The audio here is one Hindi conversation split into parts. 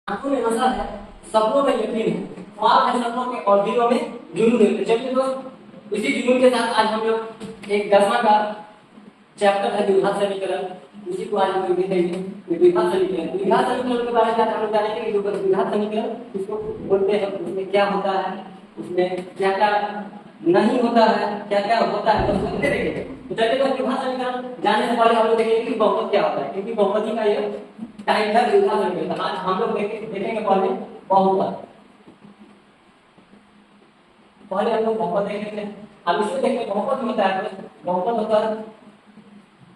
आंखों में नशा है, सपनों में यकीन है, ख्वाब है सपनों के और दिलों में जुनून है। चलिए दोस्त, इसी जुनून के साथ आज हम लोग एक 10वां का चैप्टर है द्विघात समीकरण, उसी को आज हम लोग देखेंगे। द्विघात समीकरण, द्विघात समीकरण के बारे में आज हम लोग जानेंगे कि द्विघात समीकरण किसको बोलते हैं, उसमें क्या होता है, उसमें क्या क्या नहीं होता है, क्या क्या होता है, तो सुनते रहेंगे। तो चलिए दोस्त, द्विघात समीकरण जानने से पहले हम लोग देखेंगे कि बहुपद क्या होता है, क्योंकि बहुपदी का ये टाइप है द्विघात समीकरण। आज हम लोग देखेंगे पहले बहुपद। पहले हम लोग बहुपद देखेंगे, अब इसमें देखेंगे बहुपद होता है। बहुपद होता है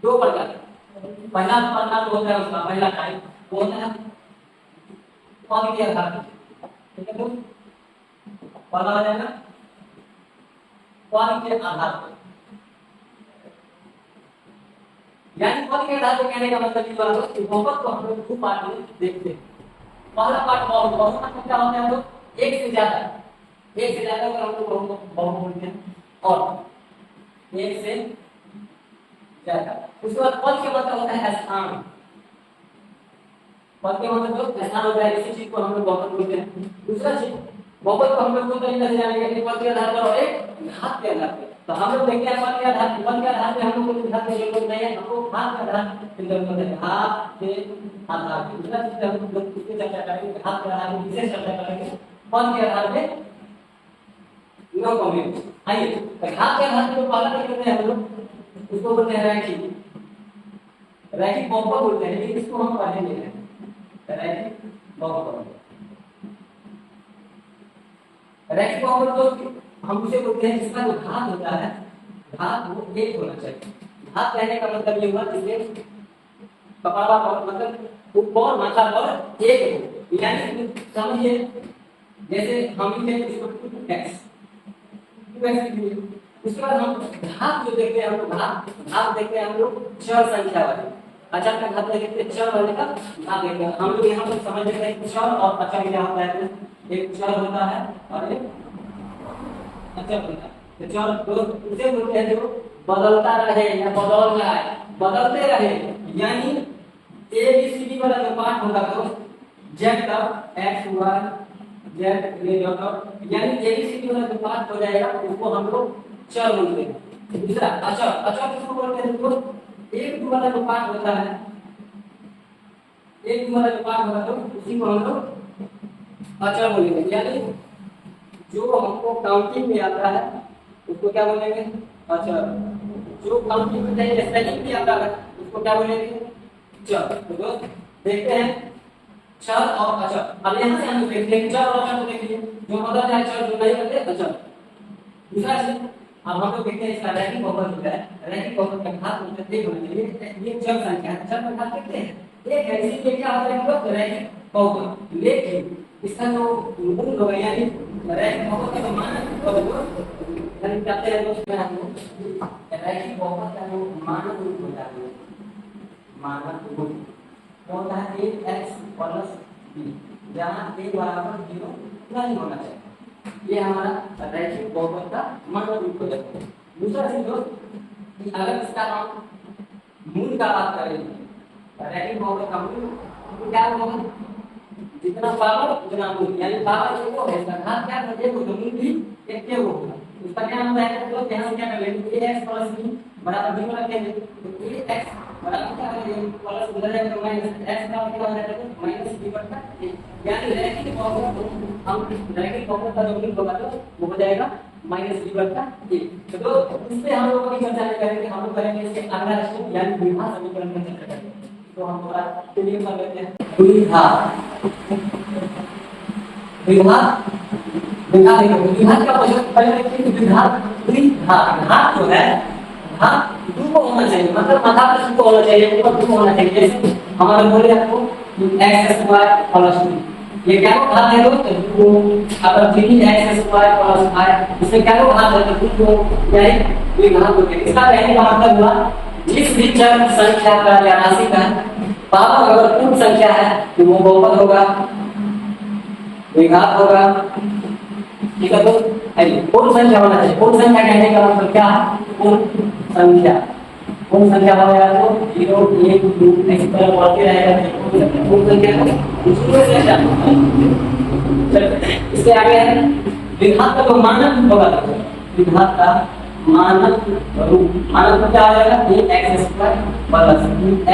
दो प्रकार। पहला प्रकार होता है उसका पहला टाइप, वो होता है पद के आधार पर। ठीक है दोस्त, पहला हो जाएगा पद के आधार पर, यानी पद के आधार पर कहने का मतलब ये हुआ कि बहुपद को हम लोग दो पार्ट में देखते हैं। पहला पार्ट बहुपद मतलब क्या होता है, तो एक से ज्यादा अगर हम लोग बहुपद बोलते हैं, और एक से ज्यादा। उसके बाद पद के मतलब होता है स्थान। पद के मतलब जो स्थान होता है, इसी चीज को हम लोग बहुपद बोलते हैं। दूसरा चीज बहुपद को हम लोग दो तरीके से जानेंगे, एक पद के आधार पर और एक घात के आधार पर। तो हम लोग देखते हैं पद के आधार पे हम लोग को घात की जरूरत नहीं है, हमको घात के आधार पर जरूरत है। घात के आधार पर दूसरा चीज हम लोग इसके चर्चा करेंगे, घात के आधार पर विशेष चर्चा करेंगे। पद के आधार पे नो कमेंट। आइए, घात के आधार पर पहला क्या करते हैं हम लोग, उसको बोलते हैं रैखिक बहुपद बोलते हैं, लेकिन इसको हम पढ़ेंगे रैखिक बहुपद। रैखिक बहुपद तो हम उसे बोलते हैं जिसका जो घात होता है, घात वो एक होना चाहिए। घात कहने का मतलब ये हुआ जिसमें कपाला पर मतलब ऊपर माथा पर एक हो, यानी समझिए जैसे हम लिखते हैं इसको 2x उसके बाद हम घात जो देखते हैं, हम लोग घात देखते हैं हम लोग चर संख्या वाले। अचर का घात देखते हैं, चर वाले का घात देखते हैं। हम लोग यहाँ पर समझ लेते हैं कि चर और अचर क्या होता है, एक चर होता है और एक अचर होता है। तो चर दो उसे बोलते हैं जो बदलता रहे या बदल रहा है, बदलते रहे, यानी ABCD वाला जो पार्ट होगा तो z का x y z यानी ABCD वाला जो पार्ट हो जाएगा उसको हम लोग चर बोलते हैं। दूसरा अचर किसको बोलते हैं, तो एक दो वाला जो पार्ट होता है, एक दो वाला जो पार्ट होगा तो उसी को हम लोग अचर बोलेंगे। यानी जो हमको काउंटिंग में आता है उसको क्या बोलेंगे, अचर। जो काउंटिंग में नहीं स्पेलिंग में आता है उसको क्या बोलेंगे, चर। तो दोस्त देखते हैं चर और अचर। अब यहाँ से हम लोग देखते हैं चर और अचर को देखिए, जो बदल जाए चर, जो नहीं बदले अचर। दूसरा चीज अब हम लोग देखते हैं इसका रैखिक बहुपद होता है। रैखिक बहुपद का घात होता है एक होना चाहिए, ये चर संख्या है, चर का घात देखते हैं एक है, इसीलिए क्या होता है हम लोग रैखिक बहुपद। लेकिन इसका जो मूल होगा यानी रैखिक बहुपद का जो मानक रूप यानी कहते हैं दोस्त में हम लोग रैखिक बहुपद का जो मानक रूप होता है, मानक रूप होता है ax प्लस b, जहाँ a बराबर 0 नहीं होना चाहिए। ये हमारा रैखिक बहुपद का मानक रूप हो जाता है। दूसरा चीज दोस्त, अगर इसका हम मूल का बात करें, रैखिक बहुपद का मूल क्या होगा, जितना पावर उतना मूल, यानी पावर एक है, इसका घात क्या है एक, तो मूल भी एक के होगा। उसका क्या नाम है, तो यहाँ क्या कर लेंगे ax प्लस b बराबर 0 रखेंगे, तो ax बराबर क्या है प्लस उधर जाएगा तो माइनस x का क्या हो जाएगा माइनस b बटा a। यानी रैखिक बहुपद हम रैखिक बहुपद का जो मूल होगा तो वो हो जाएगा माइनस b बटा a। तो इस पे हम लोग अभी चर्चा नहीं करेंगे, हम लोग करेंगे इसके अगला स्टेप यानी द्विघात समीकरण की चर्चा करेंगे। तो हम थोड़ा क्लियर कर लेते हैं द्विघात का पहले देखिए कि द्विघात घात जो है घात दो को होना चाहिए, मतलब माथा पर दो होना चाहिए, ऊपर दो होना चाहिए। जैसे हमारे बोले आपको x स्क्वायर प्लस 2, ये क्या घात है दोस्त, अगर 3x स्क्वायर प्लस 5 इसमें क्या घात है, तो दो यानी द्विघात हो गया। इसका कहने का मतलब हुआ जिस भी चर संख्या का या राशि का पावर अगर पूर्ण संख्या है तो वो बहुपद होगा, द्विघात होगा। ठीक है, तो पूर्ण संख्या होना चाहिए। पूर्ण संख्या कहने का मतलब क्या है, पूर्ण संख्या कौन संख्या होगा तो 0 1 2 इस तरह बढ़ते रहेगा। कौन संख्या है दूसरे से जाना। इसके आगे है विघात का जो मानक होगा, विघात का मानक रूप, मानक में क्या आ जाएगा x² प्लस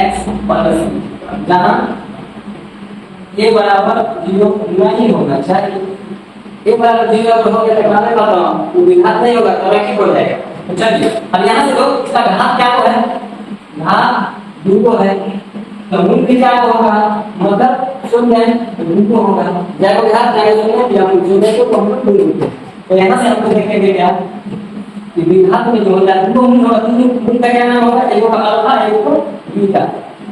x प्लस जहां a बराबर 0 नहीं होना चाहिए। a बराबर 0 अगर हो गया तो मानक का तो विघात नहीं होगा, तो रैखिक हो जाएगा। तो चलिए अब यहाँ से लोग इसका घात क्या है, घात 2 है, तो मूल भी क्या होगा मतलब शून्य है तो 2 होगा। जब घात जाएगा शून्य या शून्य तो हम लोग 2। तो यहाँ से हम देखेंगे क्या कि विघात में जो होता है 2 मूल होगा, 2 मूल का क्या नाम होगा, एक को अल्फा एक को बीटा,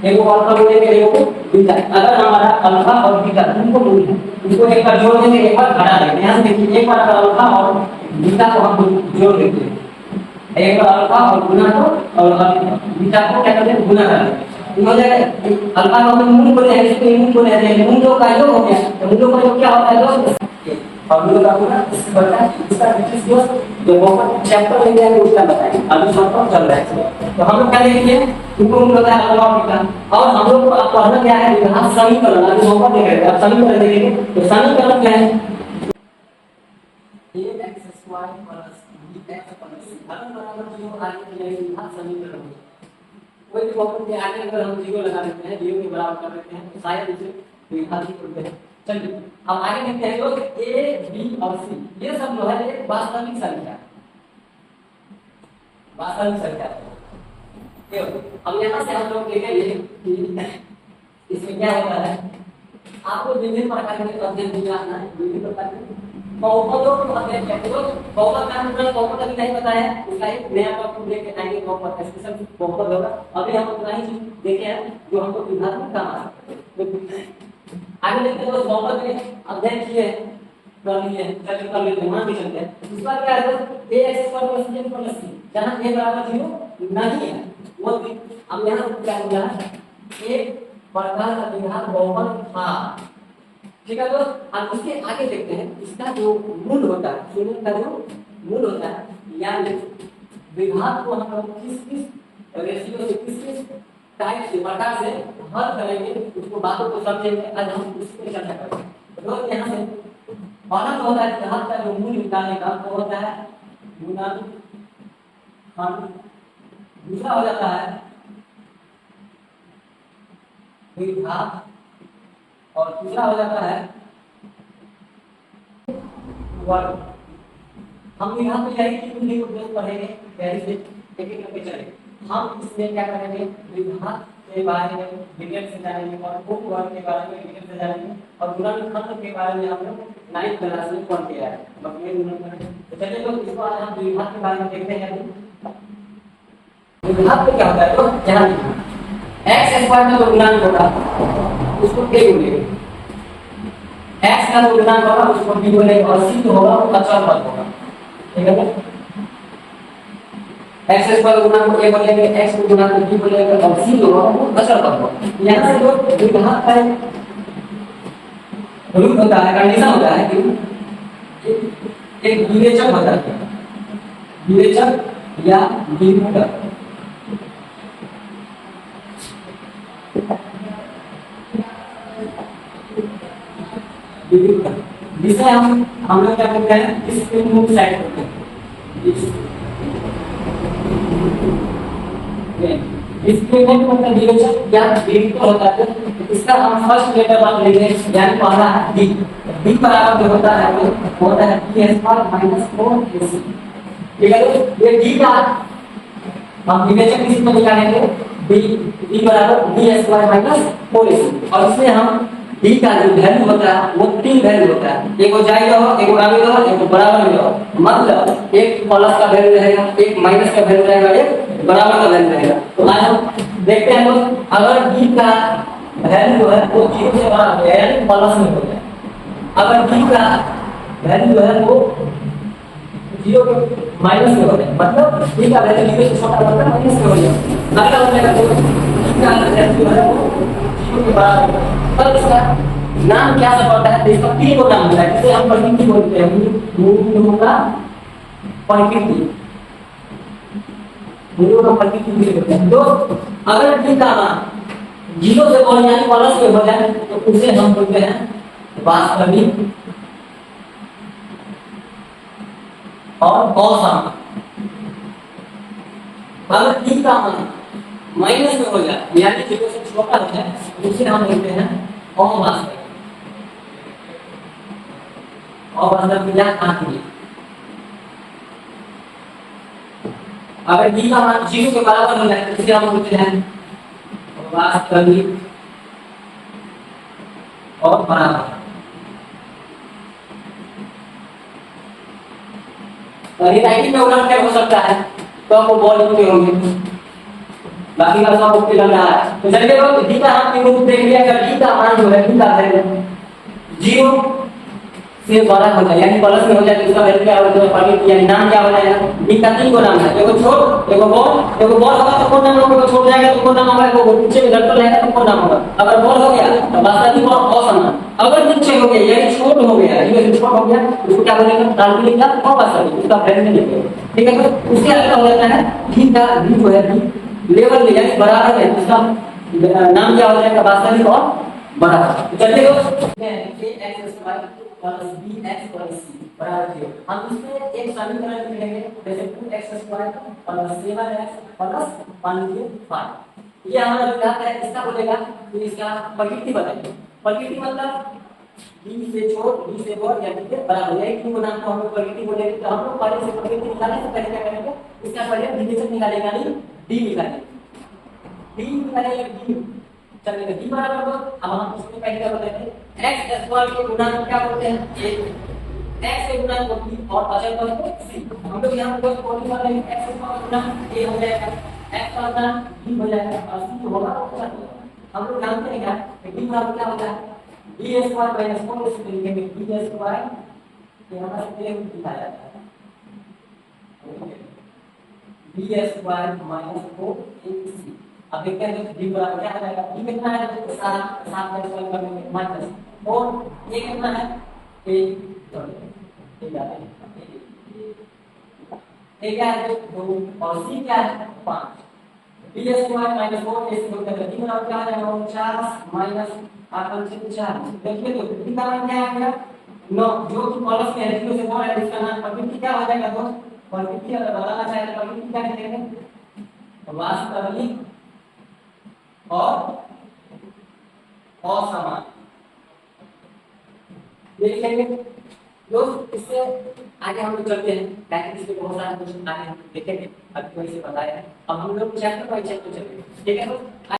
एक को अल्फा बोलेंगे एक को बीटा। अगर हमारा अल्फा और बीटा दोनों मूल है, इसको एक बार जोड़ देंगे एक बार घटा देंगे। यहाँ से देखिए एक बार अल्फा और बीटा को हम जोड़ देते हैं, एक बार अल्फा और गुना को और बीटा को क्या करते हैं गुना करते हैं, हो जाएगा। अल्फा को हम मूल बोले हैं, इसको मूल बोले हैं, मूलों का योग हो गया। तो मूलों का योग क्या होता है दोस्त, और मूलों का गुना इससे बढ़ता है। इसका विशेष दोस्त जो बहुत चैप्टर में जाएंगे उसका बताएंगे, अभी सब चल रहा है। तो हम लोग क्या देखेंगे इनको मूल होता है अल्फा और बीटा, और हम लोग को पढ़ना क्या है विघात समीकरण। अभी हम लोग देखेंगे अब समीकरण देखेंगे। तो समीकरण क्या है ax² plus bx plus c अगर बराबर 0 आगे चलेंगे विघात समीकरण में कोई भी बहुपद के आगे अगर हम 0 लगा देते हैं, 0 के बराबर कर देते हैं तो शायद इसे विघात ही करते हैं। चलिए अब आगे देखते हैं लोग a b और c ये सब जो है एक वास्तविक संख्या, वास्तविक संख्या है। अब यहाँ से हम लोग देखेंगे कि इसमें क्या होता है। आपको विभिन्न प्रकार के अध्ययन दिया है, विभिन्न प्रकार के बहुपदों को अध्ययन करते हो। बहुपद का मतलब बहुपद अभी नहीं पता है, उसका एक नया टॉपिक लेके आएंगे, बहुपद स्पेशल बहुपद होगा। अभी हम उतना ही देखे हैं जो हमको विघात में काम आ सकते हैं। आगे देखते हैं दोस्त बहुपद में अध्ययन किए कर लिए, चलिए कर लेते हैं, मान भी सकते हैं। उसका क्या है दोस्त ax² plus b plus c जहां a बराबर 0 नहीं है वो। अब यहाँ क्या हो रहा है एक प्रकार का विघात बहुपद था, ठीक है दोस्त। अब उसके आगे देखते हैं इसका जो मूल होता है, शून्य का जो मूल होता है, यानी विघात को हम लोग किस किस रेशियो से किस किस टाइप से प्रकार से हल करेंगे, उसको बातों को समझेंगे। आज हम उसी पर चर्चा करेंगे। दोस्त यहाँ से पहला तो होता है विघात का जो मूल निकालने का वो होता है गुणनखंड, दूसरा हो जाता है विघात और तीसरा हो जाता है वर्ग। हम विघात में यही तीन विधि को पढ़ेंगे, यही से एक एक करके चलेंगे। हम इसमें क्या करेंगे विघात के बारे में डिटेल से जानेंगे और वर्ग के बारे में डिटेल से जानेंगे और गुणनखंड के बारे में हम लोग 9th क्लास में पढ़ के आए। तो चलिए लोग इसको आज हम विघात के बारे में देखते हैं। विघात में क्या होता है तो यहाँ x² का जो गुणांक होगा उसको a बोलेंगे, x का जो गुणांक होगा उसको b बोलेंगे और c जो होगा वो अचर पद होगा, ठीक है। x² का गुणांक a बोलेंगे, x का गुणांक b बोलेंगे और c जो होगा वो अचर पद होगा। यहाँ से जो विघात का रूल होता है, कंडीशन होता है कि एक विवेचक होता है, विवेचक या विभेदक। जिसे हम लोग क्या करते हैं इसके मुख्य साइड करते हैं, इसके मुख्य मतलब विवेचक या विभेदक होता है। इसका हम फर्स्ट लेटर बात लेंगे, यानी पहला है डी। डी बराबर जो होता है वो होता है d² - 4ac, ठीक है। ये डी का हम विवेचक किसी को निकालेंगे d बराबर d² - 4ac और इसमें हम d का जो वैल्यू होता है वो 3 वैल्यू होता है, एक हो जाएगा एक हो आगे होगा एक बराबर में होगा। मतलब एक प्लस का वैल्यू रहेगा, एक माइनस का वैल्यू रहेगा, एक बराबर का वैल्यू रहेगा। तो आज हम देखते हैं दोस्त अगर d का वैल्यू जो है वो 0 से बड़ा हो जाए यानी प्लस में हो जाए, अगर d का वैल्यू जो है वो 0 के माइनस में हो जाए, मतलब d का वैल्यू 0 से छोटा मतलब माइनस में हो जाए। अगला हो जाएगा तो d का वैल्यू है वो 0 के बराबर, तब इसका नाम क्या सा पड़ता है, इसका तीन को नाम होता है जिसे हम प्रकृति बोलते हैं, मूल का प्रकृति। दोनों का प्रकृति होता है। तो अगर डी का मान 0 से और यानी प्लस में हो जाए तो उसे हम बोलते हैं वास्तविक और असामान्य। अगर डी का मान माइनस में हो जाए यानी 0 से छोटा हो जाए तो उसे हम बोलते हैं अवास्तविक। अवास्तविक या आंतरिक। अगर डी का मान 0 के बराबर हो जाए तो उसे हम बोलते हैं वास्तविक और बराबर। और ये 90 में उलट क्या हो सकता है तो आपको बॉल होते होंगे, बाकी का सब ओके लग रहा है। तो चलिए लोग डी का हम प्रूफ देख लिया कि डी का मान जो है डी का वैल्यू 0 से बड़ा हो जाए यानी प्लस में हो जाए तो इसका वैल्यू क्या हो जाएगा प्रकृति यानी नाम क्या हो जाएगा। डी का 3 को नाम है, एगो छोड़ एगो बॉल होगा तो कौन नाम होगा, एगो छोड़ जाएगा तो कौन नाम होगा, एगो नीचे में लटकल रहेगा तो कौन नाम होगा। अगर बॉल हो गया तो वास्तविक और असामान्य। अगर नीचे हो गया यानी छोट हो गया ये छोट हो गया उसको क्या बोलेंगे काल्पनिक या अवास्तविक, उसका वैल्यू नहीं लिखेंगे। ठीक है, तो उसके अलावा हो जाता है डी का डी जो है डी लेवल में यानी बराबर है उसका नाम क्या हो जाएगा वास्तविक और बराबर। तो चलिए ax² plus bx plus c बराबर 0। हम इसमें एक समीकरण लिखेंगे जैसे 2x² प्लस 7x प्लस 5। ये हमारा जो है इसका बोलेगा तो इसका प्रकृति बताइए। प्रकृति मतलब b से छोट b से बड़ा या b के बराबर है। क्यों नाम को हम लोग प्रकृति बोलेंगे तो हम लोग पहले से प्रकृति निकालने से पहले क्या करेंगे इसका पहले डिवीजन निकालेंगे यानी d निकालेंगे d। चलिए तो d बराबर हो अब हम उसको पहले क्या बताते हैं x² के गुणन क्या बोलते हैं a x से गुणन को b और अचल पद को c। हम लोग यहां पर कोई वाला x का गुणन a हो जाएगा x का गुणन b हो जाएगा और c होगा अचल पद। हम लोग जानते हैं क्या d बराबर क्या होता है b² - 4 इसे लिखेंगे b² ये हमारा प्लेन दिखाया जाता है b² - 4 ac। अब देखते हैं तो d बराबर क्या हो जाएगा d कितना है तो 7 7 का स्क्वायर करेंगे माइनस और a कितना है a क्या है 2 और c क्या है 5। b² - 4 ac को करते हैं d बराबर क्या आ जाएगा 49 माइनस 8 से 4। देखिए तो d का मान क्या आ गया 9 जो कि प्लस में है 0 से बड़ा है इसका मान प्रकृति क्या हो जाएगा दोस्त प्रकृति अगर बताना चाहे तो प्रकृति क्या लिखेंगे वास्तविक और असामान्य लिखेंगे दोस्त। इससे आगे हम लोग चलते हैं ताकि इसके बहुत सारे क्वेश्चन आगे हम देखेंगे। अभी वही से बताया है अब हम लोग चैप्टर बाय चैप्टर चलेंगे। ठीक है दोस्त।